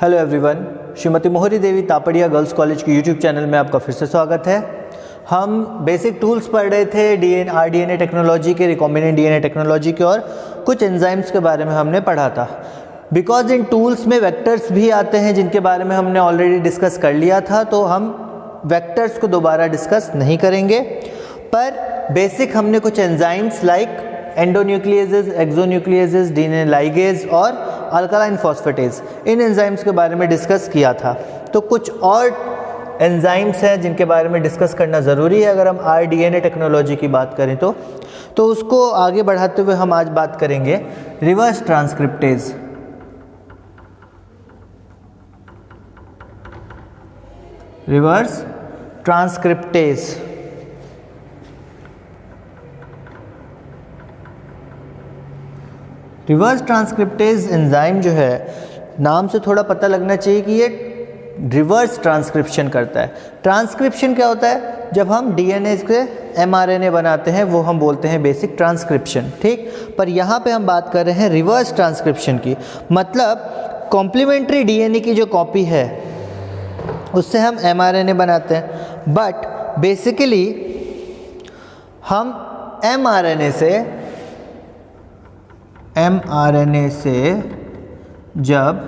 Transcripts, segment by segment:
Hello everyone, Shrimati मोहरी देवी Tapadia girls college के YouTube channel में आपका फिर से स्वागत है। हम बेसिक टूल्स पढ़ रहे थे आरडीएनए टेक्नोलॉजी के, रिकॉम्बिनेंट डीएनए टेक्नोलॉजी के, और कुछ एंजाइम्स के बारे में हमने पढ़ा था। बिकॉज इन टूल्स में वेक्टर्स भी आते हैं जिनके बारे में हमने ऑलरेडी डिस्कस कर लिया था, तो हम वेक्टर्स को दोबारा डिस्कस नहीं करेंगे। पर बेसिक हमने कुछ एंजाइम्स लाइक एंडोन्यूक्लियेजेस, एक्सोन्यूक्लियेजेस, डीएनए लाइगेज और अल्कालाइन फॉस्फेटेज, इन एंजाइम्स के बारे में डिस्कस किया था। तो कुछ और एंजाइम्स हैं जिनके बारे में डिस्कस करना ज़रूरी है अगर हम आरडीएनए टेक्नोलॉजी की बात करें तो उसको आगे बढ़ाते हुए हम आज बात करेंगे reverse transcriptase. Reverse transcriptase reverse transcriptase enzyme जो है, नाम से थोड़ा पता लगना चाहिए कि ये रिवर्स ट्रांसक्रिप्शन करता है। ट्रांसक्रिप्शन क्या होता है? जब हम डीएनए से एमआरएनए बनाते हैं वो हम बोलते हैं बेसिक ट्रांसक्रिप्शन, ठीक। पर यहाँ पे हम बात कर रहे हैं रिवर्स ट्रांसक्रिप्शन की, मतलब कॉम्प्लीमेंट्री डीएनए की जो कॉपी है उससे हम एमआरएनए बनाते हैं। बट बेसिकली हम एमआरएनए से जब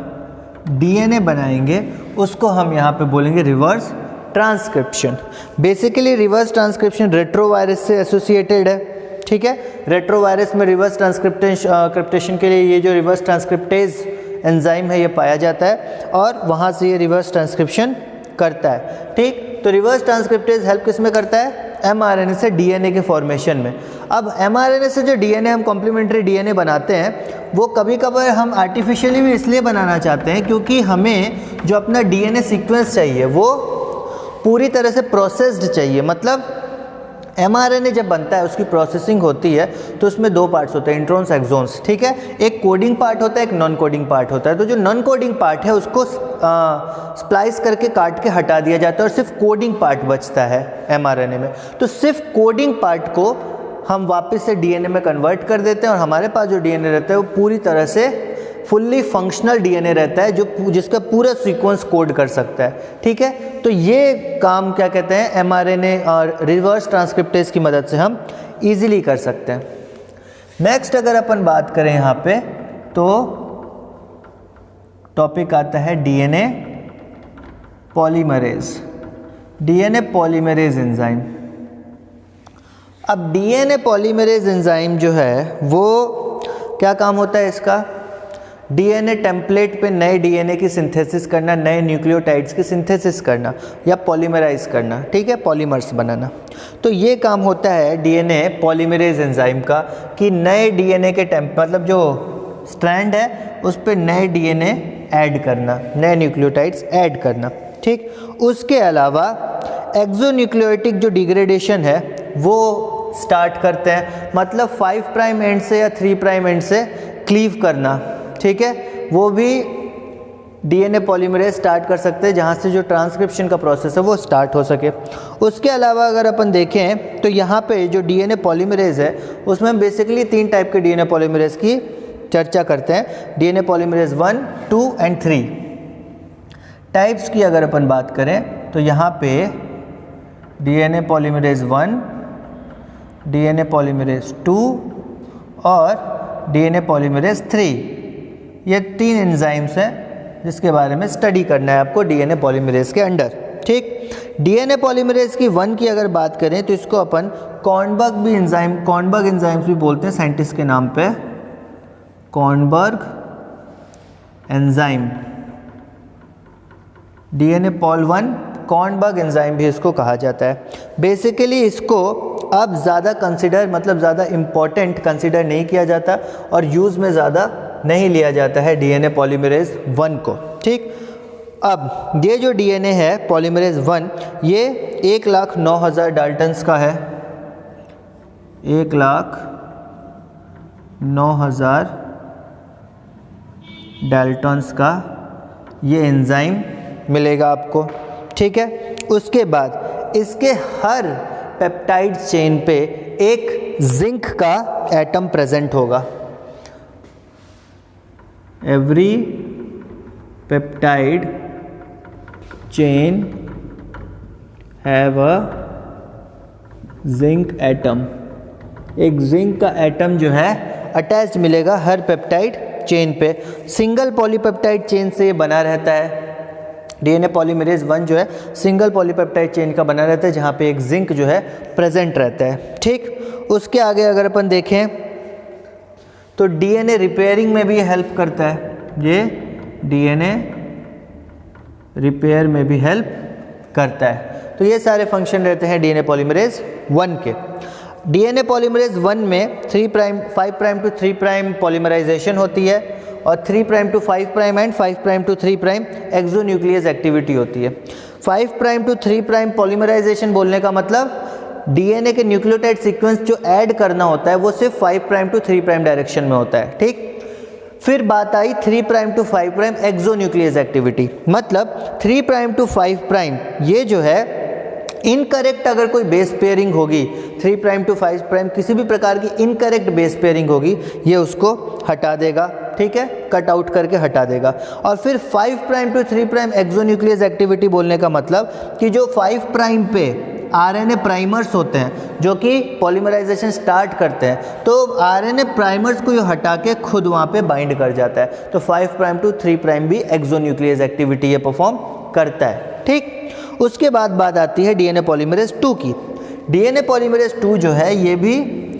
डीएनए बनाएंगे उसको हम यहाँ पे बोलेंगे reverse transcription. Basically reverse transcription retrovirus से एसोसिएटेड है, ठीक है। रेट्रोवायरस में रिवर्स ट्रांसक्रिप्टेशन के लिए ये जो रिवर्स ट्रांसक्रिप्टेज एंजाइम है ये पाया जाता है और वहाँ से ये रिवर्स ट्रांसक्रिप्शन करता है, ठीक। तो रिवर्स ट्रांसक्रिप्टेज हेल्प किस में करता है? एमआरएनए से डीएनए के फॉर्मेशन में। अब एमआरएनए से जो डीएनए हम कॉम्प्लीमेंट्री डीएनए बनाते हैं वो कभी कभार हम आर्टिफिशियली भी इसलिए बनाना चाहते हैं क्योंकि हमें जो अपना डीएनए सीक्वेंस चाहिए वो पूरी तरह से प्रोसेस्ड चाहिए। मतलब एमआरएनए जब बनता है उसकी प्रोसेसिंग होती है तो उसमें दो पार्ट्स होते हैं, इंट्रॉन्स एक्सॉन्स, ठीक है। एक कोडिंग पार्ट होता है, एक नॉन कोडिंग पार्ट होता है। तो जो नॉन कोडिंग पार्ट है उसको स्प्लाइस करके काट के हटा दिया जाता है और सिर्फ कोडिंग पार्ट बचता है एमआरएनए में। तो सिर्फ कोडिंग पार्ट को हम वापस से डीएनए में कन्वर्ट कर देते हैं और हमारे पास जो डीएनए रहता है वो पूरी तरह से फुल्ली फंक्शनल डीएनए रहता है जो जिसका पूरा सीक्वेंस कोड कर सकता है, ठीक है। तो ये काम क्या कहते हैं, एमआरएनए और रिवर्स ट्रांसक्रिप्टेज की मदद से हम इजीली कर सकते हैं। नेक्स्ट अगर अपन बात करें यहाँ पे तो टॉपिक आता है DNA polymerase. DNA polymerase enzyme. अब डीएनए पॉलीमरेज एंजाइम जो है वो क्या काम होता है इसका? डीएनए टेम्पलेट पे नए डीएनए की सिंथेसिस करना, नए न्यूक्लियोटाइड्स की सिंथेसिस करना या पॉलीमराइज करना, ठीक है, पॉलीमर्स बनाना। तो ये काम होता है डीएनए पॉलीमरेज एंजाइम का कि नए डीएनए के मतलब जो स्ट्रैंड है उस पर नए डीएनए ऐड करना, नए न्यूक्लियोटाइड्स ऐड करना, ठीक। उसके अलावा एक्सोन्यूक्लियोटिक जो डिग्रेडेशन है वो स्टार्ट करते हैं, मतलब 5 प्राइम एंड से या 3 प्राइम एंड से क्लीव करना, ठीक है। वो भी डीएनए पॉलीमरेज स्टार्ट कर सकते हैं जहाँ से जो ट्रांसक्रिप्शन का प्रोसेस है वो स्टार्ट हो सके। उसके अलावा अगर अपन देखें तो यहाँ पे जो डीएनए पॉलीमरेज है उसमें हम बेसिकली 3 टाइप के डीएनए पॉलीमरेज की चर्चा करते हैं। डीएनए पॉलीमरेज 1, 2 एंड 3 टाइप्स की अगर अपन बात करें तो यहाँ पे डीएनए पॉलीमरेज 1, डीएनए पॉलीमरेज 2 और डीएनए पॉलीमरेज 3, ये 3 एंजाइम्स हैं जिसके बारे में स्टडी करना है आपको डीएनए पॉलीमरेज के अंडर, ठीक। डीएनए पॉलीमरेज की 1 की अगर बात करें तो इसको अपन कॉर्नबर्ग एंजाइम्स भी बोलते हैं साइंटिस्ट के नाम पे, Kornberg enzyme. DNA Paul 1 Kornberg enzyme भी इसको कहा जाता है। बेसिकली इसको अब ज़्यादा ज़्यादा इम्पॉर्टेंट कंसिडर नहीं किया जाता और यूज़ में ज़्यादा नहीं लिया जाता है डीएनए पॉलीमरेज 1 को, ठीक। अब ये जो डीएनए है पॉलीमरेज 1 ये 1,09,000 डाल्टन्स का है, 1,09,000 डाल्टन्स का ये एंजाइम मिलेगा आपको, ठीक है। उसके बाद इसके हर पेप्टाइड चेन पे एक जिंक का एटम प्रेजेंट होगा। Every peptide chain have a zinc atom, एक जिंक का एटम जो है अटैच मिलेगा हर पेप्टाइड चेन पे। सिंगल पॉलीपेप्टाइड चेन से ये बना रहता है। डीएनए पॉलीमरेज 1 जो है सिंगल पॉलीपेप्टाइड चेन का बना रहता है, जहाँ पे एक जिंक जो है प्रेजेंट रहता है। ठीक, उसके आगे अगर अपन देखें तो डीएनए रिपेयरिंग में भी हेल्प करता है। ये डीएनए रिपेयर में भी हेल्प करता है। तो ये सारे फंक्शन रहते हैं डीएनए पॉलीमरेज 1 के। डीएनए पॉलीमरेज 1 में 3 prime 5 prime to 3 prime polymerisation होती है और 3 prime to 5 prime and 5 prime to 3 prime exonuclease activity होती है। 5 प्राइम टू 3 प्राइम पॉलीमराइजेशन बोलने का मतलब डीएनए के न्यूक्लियोटाइड सीक्वेंस जो ऐड करना होता है वो सिर्फ 5 प्राइम टू 3 प्राइम डायरेक्शन में होता है। ठीक, फिर बात आई 3 prime to 5 prime exonuclease activity, मतलब 3 प्राइम टू 5 प्राइम ये जो है इनकरेक्ट अगर कोई बेस पेयरिंग होगी, 3 प्राइम टू 5 प्राइम किसी भी प्रकार की इनकरेक्ट बेस पेयरिंग होगी, ये उसको हटा देगा। ठीक है, कट आउट करके हटा देगा। और फिर 5 prime to 3 prime exonuclease activity बोलने का मतलब कि जो 5 प्राइम पे आरएनए प्राइमर्स होते हैं जो कि पॉलीमराइजेशन स्टार्ट करते हैं, तो आरएनए प्राइमर्स को ये हटा के खुद वहाँ पे बाइंड कर जाता है। तो 5 प्राइम टू 3 प्राइम भी एक्सोन्यूक्लियस एक्टिविटी ये परफॉर्म करता है। ठीक, उसके बाद बात आती है डीएनए पॉलीमरेज 2 की। डीएनए पॉलीमरेज 2 जो है ये भी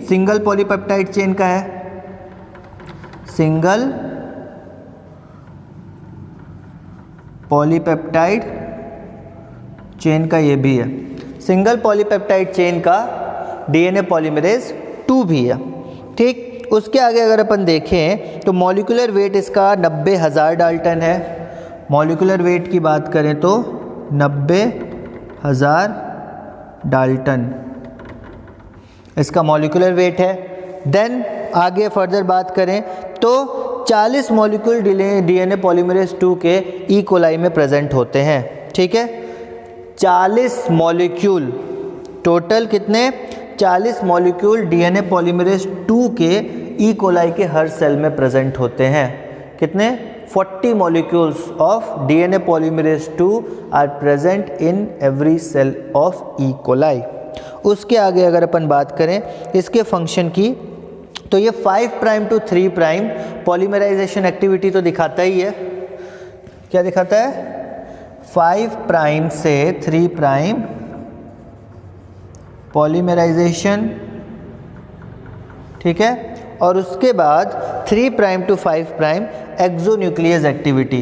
सिंगल पॉलीपेप्टाइड चेन का है, सिंगल पॉलीपेप्टाइड चेन का ये भी है, सिंगल पॉलीपेप्टाइड चेन का डीएनए पॉलीमरेज 2 भी है। ठीक, उसके आगे अगर अपन देखें तो मॉलिक्यूलर वेट इसका 90,000 डाल्टन है। मॉलिक्यूलर वेट की बात करें तो 90,000 डाल्टन इसका मॉलिक्यूलर वेट है। देन आगे फर्दर बात करें तो 40 मॉलिक्यूल डीएनए पॉलीमरेज 2 के ई कोलाई में प्रेजेंट होते हैं। ठीक है, 40 मॉलिक्यूल टोटल, कितने 40 मॉलिक्यूल डीएनए पॉलीमरेज 2 के ई कोलाई के हर सेल में प्रेजेंट होते हैं। कितने 40 molecules of DNA polymerase 2 are present in every cell of E. coli. उसके आगे अगर अपन बात करें इसके फंक्शन की तो ये 5 prime to 3 prime polymerisation activity तो दिखाता ही है। क्या दिखाता है? 5 प्राइम से 3 प्राइम पॉलीमराइजेशन, ठीक है, और उसके बाद 3 prime to 5 prime exonuclease activity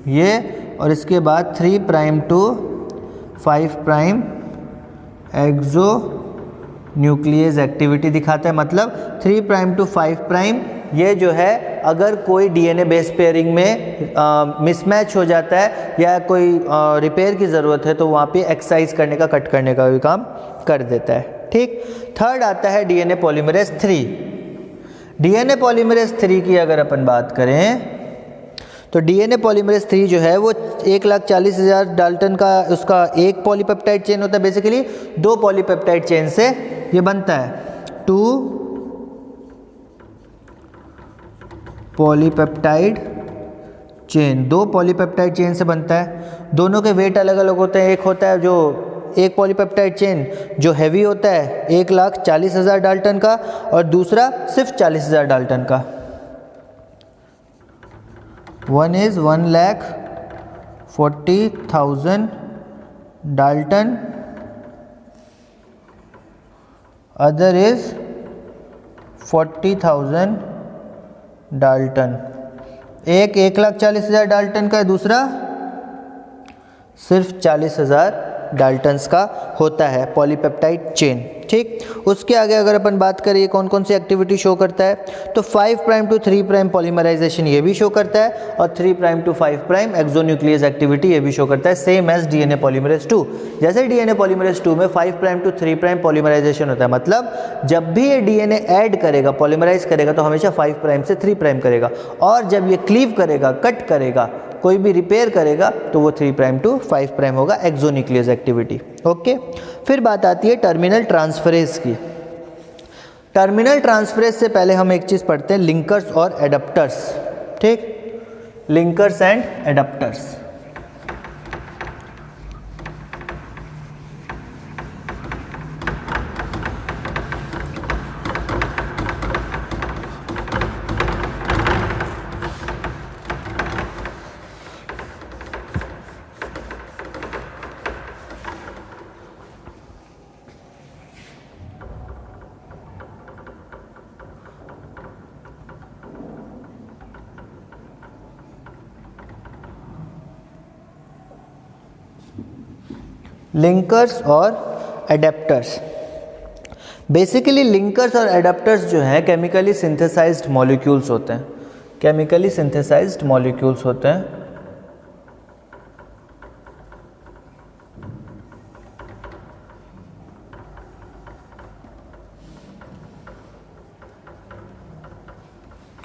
ये, और इसके बाद 3 prime to 5 prime exonuclease activity दिखाता है। मतलब 3 प्राइम टू 5 प्राइम ये जो है अगर कोई डीएनए बेस पेयरिंग में मिसमैच हो जाता है या कोई रिपेयर की ज़रूरत है तो वहाँ पे एक्सरसाइज करने का, कट करने का भी काम कर देता है। ठीक, थर्ड आता है डीएनए पॉलीमरेज 3। डीएनए पॉलीमरेज 3 की अगर अपन बात करें तो डीएनए पॉलीमरेज 3 जो है वो 1,40,000 डाल्टन का उसका एक पॉलीपेप्टाइड चेन होता है। बेसिकली 2 पॉलीपेप्टाइड चेन से ये बनता है, 2 पॉलीपेप्टाइड चेन, 2 पॉलीपेप्टाइड चेन से बनता है। दोनों के वेट अलग अलग होते हैं। एक होता है जो एक पॉलीपेप्टाइड चेन जो हैवी होता है 1,40,000 डाल्टन का, और दूसरा सिर्फ 40,000 डाल्टन का। One is 1,40,000 Dalton, other is 40,000 Dalton. एक 1,40,000 डाल्टन का है, दूसरा सिर्फ 40,000 डाल्टन्स का होता है पॉलीपेप्टाइड चेन। ठीक, उसके आगे अगर अपन बात करें कौन कौन सी एक्टिविटी शो करता है तो 5 प्राइम टू 3 प्राइम पॉलीमराइजेशन ये भी शो करता है, और 3 prime to 5 prime exonuclease activity ये भी शो करता है, सेम एज डीएनए पॉलीमरेज 2। जैसे डीएनए पॉलीमरेज 2 में 5 प्राइम टू 3 प्राइम पॉलीमराइजेशन होता है, मतलब जब भी ये डीएनए ऐड करेगा, पॉलीमराइज करेगा तो हमेशा 5 प्राइम से 3 प्राइम करेगा, और जब ये क्लीव करेगा, कट करेगा, कोई भी रिपेयर करेगा तो वो 3 प्राइम टू 5 प्राइम होगा, एक्सोन्यूक्लियस एक्टिविटी। ओके, फिर बात आती है टर्मिनल ट्रांसफरेज की। टर्मिनल ट्रांसफरेज से पहले हम एक चीज़ पढ़ते हैं, लिंकर्स और एडाप्टर्स। ठीक, लिंकर्स एंड एडाप्टर्स। लिंकर्स और एडेप्टर्स। बेसिकली लिंकर्स और एडाप्टर्स जो हैं केमिकली सिंथेसाइज्ड मॉलिक्यूल्स होते हैं, केमिकली सिंथेसाइज्ड मॉलिक्यूल्स होते हैं।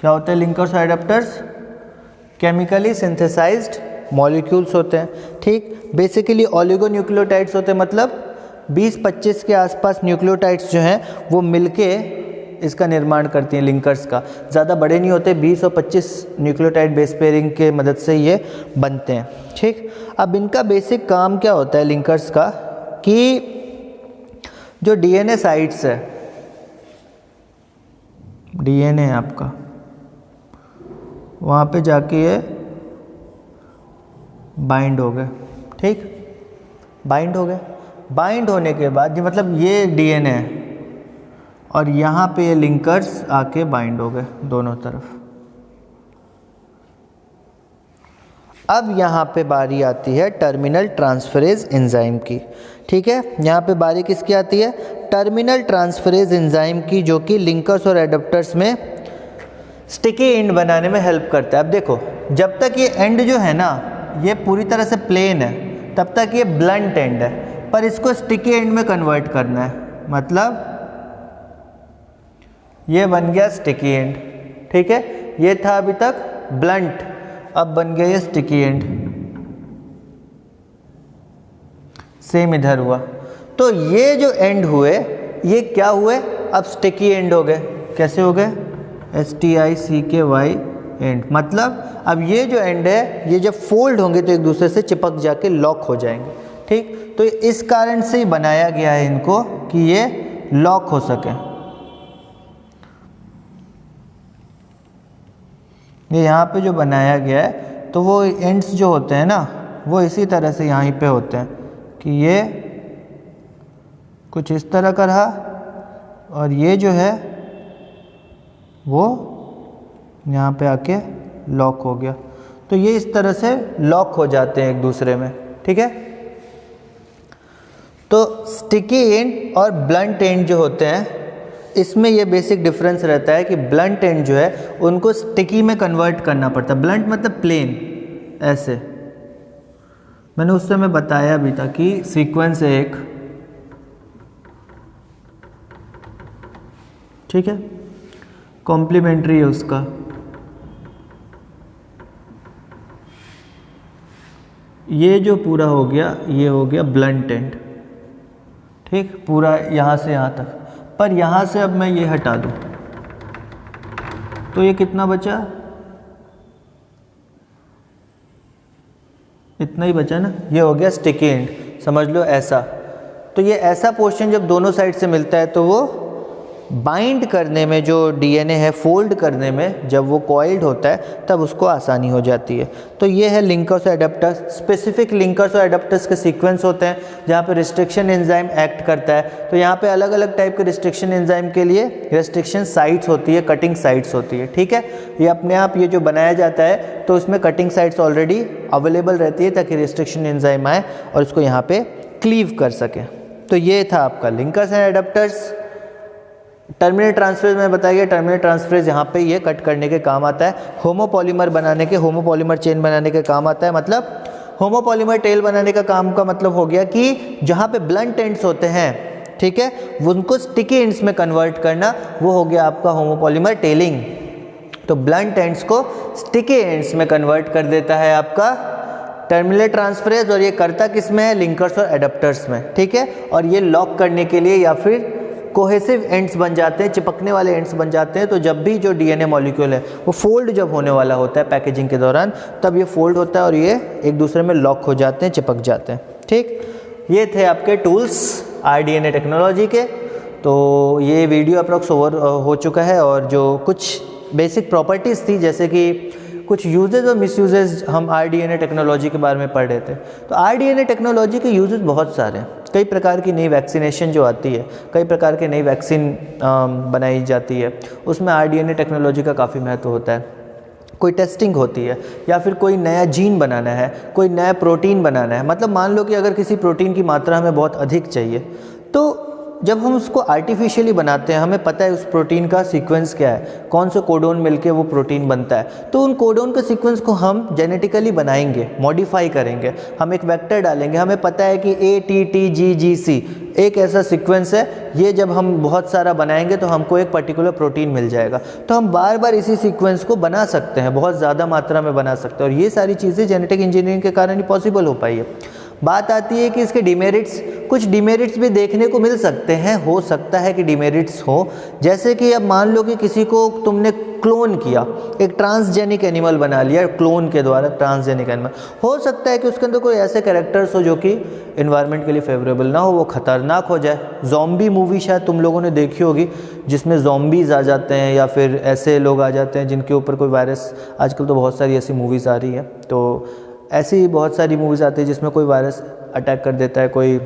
क्या होते हैं लिंकर्स और एडाप्टर्स? केमिकली सिंथेसाइज्ड मॉलिक्यूल्स होते हैं। ठीक, बेसिकली ओलिगोन्यूक्लियोटाइड्स होते हैं, मतलब 20-25 के आसपास न्यूक्लियोटाइड्स जो हैं वो मिलके इसका निर्माण करती हैं लिंकर्स का। ज़्यादा बड़े नहीं होते, 20 और 25 न्यूक्लियोटाइड बेस पेयरिंग के मदद से ये बनते हैं। ठीक, अब इनका बेसिक काम क्या होता है लिंकर्स का, कि जो डीएनए साइट्स है, डीएनए है आपका, वहाँ पे जाके ये बाइंड हो गए। ठीक, बाइंड हो गए। बाइंड होने के बाद ये मतलब ये डीएनए है और यहाँ पे ये लिंकर्स आके बाइंड हो गए दोनों तरफ। अब यहाँ पे बारी आती है टर्मिनल ट्रांसफरेज एंजाइम की। ठीक है, यहाँ पे बारी किसकी आती है? टर्मिनल ट्रांसफरेज एंजाइम की, जो कि लिंकर्स और एडाप्टर्स में स्टिकी एंड बनाने में हेल्प करता है। अब देखो, जब तक ये एंड जो है ना ये पूरी तरह से प्लेन है तब तक ये ब्लंट एंड है, पर इसको स्टिकी एंड में कन्वर्ट करना है, मतलब ये बन गया स्टिकी एंड। ठीक है, ये था अभी तक ब्लंट, अब बन गया ये स्टिकी एंड। सेम इधर हुआ, तो ये जो एंड हुए ये क्या हुए? अब स्टिकी एंड हो गए। कैसे हो गए? STICKY एंड, मतलब अब ये जो एंड है ये जब फोल्ड होंगे तो एक दूसरे से चिपक जाके लॉक हो जाएंगे। ठीक, तो इस कारण से ही बनाया गया है इनको कि ये लॉक हो सके। ये यहाँ पे जो बनाया गया है तो वो एंड्स जो होते हैं ना वो इसी तरह से यहाँ पे होते हैं कि ये कुछ इस तरह का रहा और ये जो है वो यहाँ पे आके लॉक हो गया। तो ये इस तरह से लॉक हो जाते हैं एक दूसरे में। ठीक है, तो स्टिकी एंड और ब्लंट एंड जो होते हैं इसमें ये बेसिक डिफरेंस रहता है कि ब्लंट एंड जो है उनको स्टिकी में कन्वर्ट करना पड़ता है। ब्लंट मतलब प्लेन, ऐसे मैंने उस समय बताया भी था कि सीक्वेंस है एक। ठीक है, कॉम्प्लीमेंट्री है उसका। ये जो पूरा हो गया ये हो गया ब्लंट एंड। ठीक, पूरा यहाँ से यहाँ तक, पर यहाँ से अब मैं ये हटा दूँ तो ये कितना बचा? इतना ही बचा ना, ये हो गया स्टिकी एंड, समझ लो ऐसा। तो ये ऐसा पोर्शन जब दोनों साइड से मिलता है तो वो बाइंड करने में, जो डीएनए है फोल्ड करने में जब वो कॉइल्ड होता है तब उसको आसानी हो जाती है। तो ये है लिंकर्स और एडाप्टर्स। स्पेसिफिक लिंकर्स और एडाप्टर्स के सीक्वेंस होते हैं जहाँ पे रिस्ट्रिक्शन एंजाइम एक्ट करता है। तो यहाँ पे अलग अलग टाइप के रिस्ट्रिक्शन एंजाइम के लिए रिस्ट्रिक्शन साइट्स होती है, कटिंग साइट्स होती है। ठीक है, ये अपने आप ये जो बनाया जाता है तो उसमें कटिंग साइट्स ऑलरेडी अवेलेबल रहती है ताकि रिस्ट्रिक्शन एंजाइम आए और उसको यहाँ पे क्लीव कर सके। तो ये था आपका linkers and adaptors. Terminal transferase में बताया गया, टर्मिनल ट्रांसफरेज यहाँ पे ये कट करने के काम आता है, होमोपॉलीमर बनाने के, होमोपॉलीमर चेन बनाने के काम आता है। मतलब होमोपॉलीमर टेल बनाने का काम का मतलब हो गया कि जहाँ पे ब्लंट एंड्स होते हैं, ठीक है, उनको स्टिकी एंड्स में कन्वर्ट करना, वो हो गया आपका होमोपॉलीमर टेलिंग। तो ब्लंट एंड्स को स्टिकी एंड्स में कन्वर्ट कर देता है आपका टर्मिनल ट्रांसफरेज, और ये करता किस में है? लिंकर्स और एडाप्टर्स में। ठीक है, और ये लॉक करने के लिए या फिर कोहेसिव एंड्स बन जाते हैं, चिपकने वाले एंड्स बन जाते हैं। तो जब भी जो डीएनए मॉलिक्यूल है वो फोल्ड जब होने वाला होता है पैकेजिंग के दौरान, तब ये फोल्ड होता है और ये एक दूसरे में लॉक हो जाते हैं, चिपक जाते हैं। ठीक, ये थे आपके टूल्स आरडीएनए टेक्नोलॉजी के। तो ये वीडियो अप्रॉक्स ओवर हो चुका है, और जो कुछ बेसिक प्रॉपर्टीज़ थी, जैसे कि कुछ यूजेज और मिसयूजेज हम आरडीएनए टेक्नोलॉजी के बारे में पढ़ रहे थे। तो आरडीएनए टेक्नोलॉजी के यूजेज बहुत सारे हैं। कई प्रकार की नई वैक्सीनेशन जो आती है, कई प्रकार के नई वैक्सीन बनाई जाती है, उसमें आरडीएनए टेक्नोलॉजी का काफ़ी महत्व होता है। कोई टेस्टिंग होती है, या फिर कोई नया जीन बनाना है, कोई नया प्रोटीन बनाना है। मतलब मान लो कि अगर किसी प्रोटीन की मात्रा हमें बहुत अधिक चाहिए, तो जब हम उसको आर्टिफिशियली बनाते हैं, हमें पता है उस प्रोटीन का सीक्वेंस क्या है, कौन सा कोडोन मिलके वो प्रोटीन बनता है। तो उन कोडोन के सीक्वेंस को हम जेनेटिकली बनाएंगे, मॉडिफाई करेंगे, हम एक वेक्टर डालेंगे। हमें पता है कि ATTGGC एक ऐसा सीक्वेंस है, ये जब हम बहुत सारा बनाएंगे तो हमको एक पर्टिकुलर प्रोटीन मिल जाएगा। तो हम बार बार इसी सीक्वेंस को बना सकते हैं, बहुत ज़्यादा मात्रा में बना सकते हैं, और ये सारी चीज़ें जेनेटिक इंजीनियरिंग के कारण ही पॉसिबल हो पाई है। बात आती है कि इसके डिमेरिट्स, कुछ डिमेरिट्स भी देखने को मिल सकते हैं, हो सकता है कि डिमेरिट्स हो। जैसे कि अब मान लो कि किसी को तुमने क्लोन किया, एक ट्रांसजेनिक एनिमल बना लिया क्लोन के द्वारा, ट्रांसजेनिक एनिमल, हो सकता है कि उसके अंदर कोई ऐसे कैरेक्टर्स हो जो कि एनवायरनमेंट के लिए फेवरेबल ना हो, वो खतरनाक हो जाए। ज़ॉम्बी मूवी शायद तुम लोगों ने देखी होगी, जिसमें ज़ॉम्बीज़ आ जाते हैं या फिर ऐसे लोग आ जाते हैं जिनके ऊपर कोई वायरस, आजकल तो बहुत सारी ऐसी मूवीज़ आ रही है, तो ऐसी बहुत सारी मूवीज़ आती है जिसमें कोई वायरस अटैक कर देता है कोई,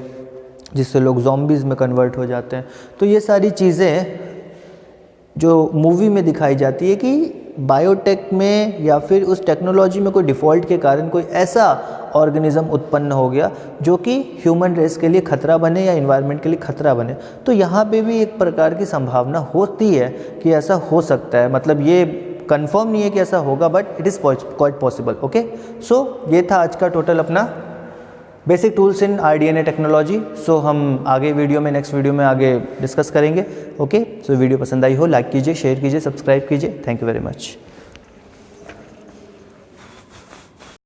जिससे लोग ज़ॉम्बीज़ में कन्वर्ट हो जाते हैं। तो ये सारी चीज़ें जो मूवी में दिखाई जाती है कि बायोटेक में या फिर उस टेक्नोलॉजी में कोई डिफ़ॉल्ट के कारण कोई ऐसा ऑर्गेनिज़म उत्पन्न हो गया जो कि ह्यूमन रेस के लिए खतरा बने या इन्वायरमेंट के लिए खतरा बने। तो यहाँ पे भी एक प्रकार की संभावना होती है कि ऐसा हो सकता है। मतलब ये कंफर्म नहीं है कि ऐसा होगा, but it is quite possible. Okay, so ये था आज का टोटल अपना basic tools in rDNA technology. So हम आगे वीडियो में, नेक्स्ट वीडियो में आगे डिस्कस करेंगे। ओके, सो वीडियो पसंद आई हो लाइक कीजिए, शेयर कीजिए, सब्सक्राइब कीजिए। Thank you very much.